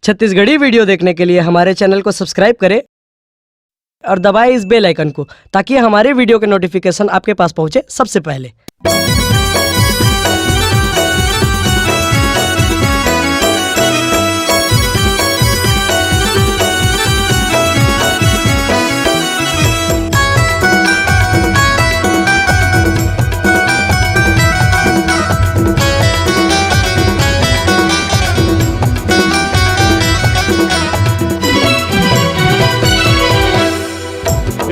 Chhattisgarhi video देखने के लिए हमारे चैनल को सब्सक्राइब करें और दबाएं इस बेल आइकन को ताकि हमारे वीडियो के नोटिफिकेशन आपके पास पहुंचे सबसे पहले।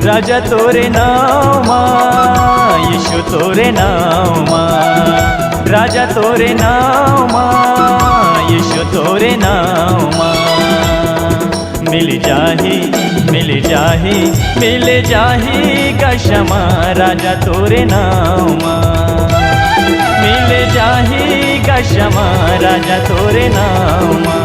राजा तोरे नाव माँ, यीशु तोरे नाव माँ, राजा तोरे नाव माँ, यीशु तोरे नाव माँ। मिल जाही मिल जाही मिल जाही का क्षमा, राजा तोरे नाव माँ। मिल जाही का क्षमा, राजा तोरे नाव माँ।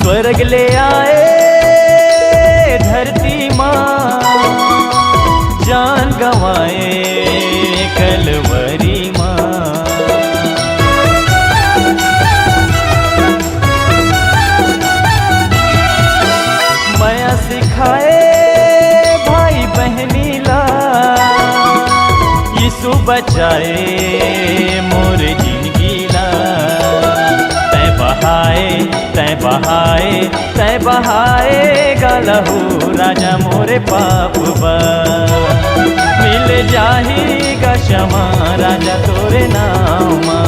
स्वर्ग ले आए धरती माँ, जान गंवाए कलवरी माँ। माया सिखाए भाई बहनी ला, यीशु बचाए मोर जिंदगी ला। तै बहाए गलहू राजा मोरे पाप बा। मिल जाही का क्षमा, राजा तोरे नाव माँ।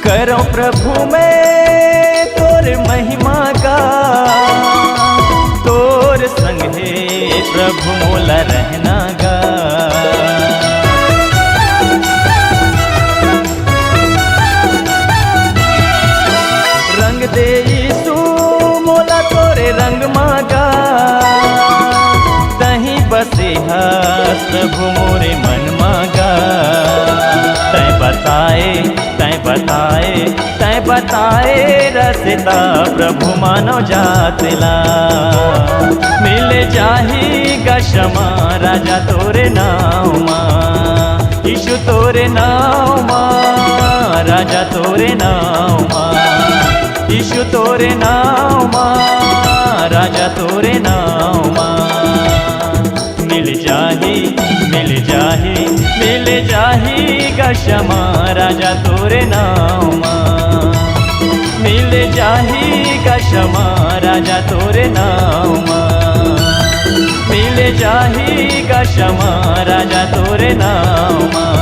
करो प्रभु में तोर महिमा गा, तोर संग है प्रभु मोला रहना गा। रंग दे यीशु मोला तोरे रंग मागा, तही बसे हास प्रभु मोरे मन मागा। तै बताए रसता प्रभु मानव जातला। मिल जाही का क्षमा, राजा तोरे नाव माँ। यीशु तोरे नाव माँ, राजा तोरे नाव माँ। यीशु तोरे नाव माँ, राजा तोरे नाव माँ। मिल जाही का क्षमा, राजा तोरे नाव माँ। मिल जाही का क्षमा, राजा तोरे नाव माँ। मिल जाही का क्षमा, राजा तोरे नाव माँ।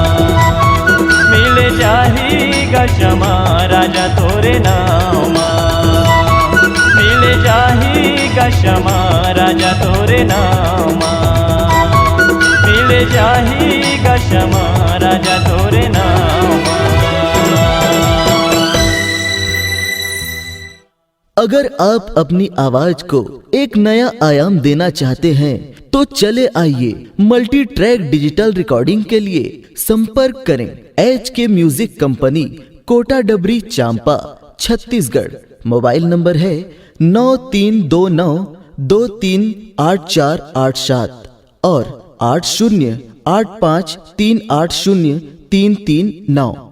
मिल जाही का क्षमा, राजा तोरे नाव माँ। मिल जाही का क्षमा, राजा तोरे नाव माँ। मिल जाही का क्षमा, राजा तोरे नाव माँ। अगर आप अपनी आवाज को एक नया आयाम देना चाहते हैं तो चले आइए मल्टी ट्रैक डिजिटल रिकॉर्डिंग के लिए संपर्क करें HK म्यूजिक कंपनी, कोटा डबरी, चांपा, छत्तीसगढ़। मोबाइल नंबर है 9329238487 और 8085380339।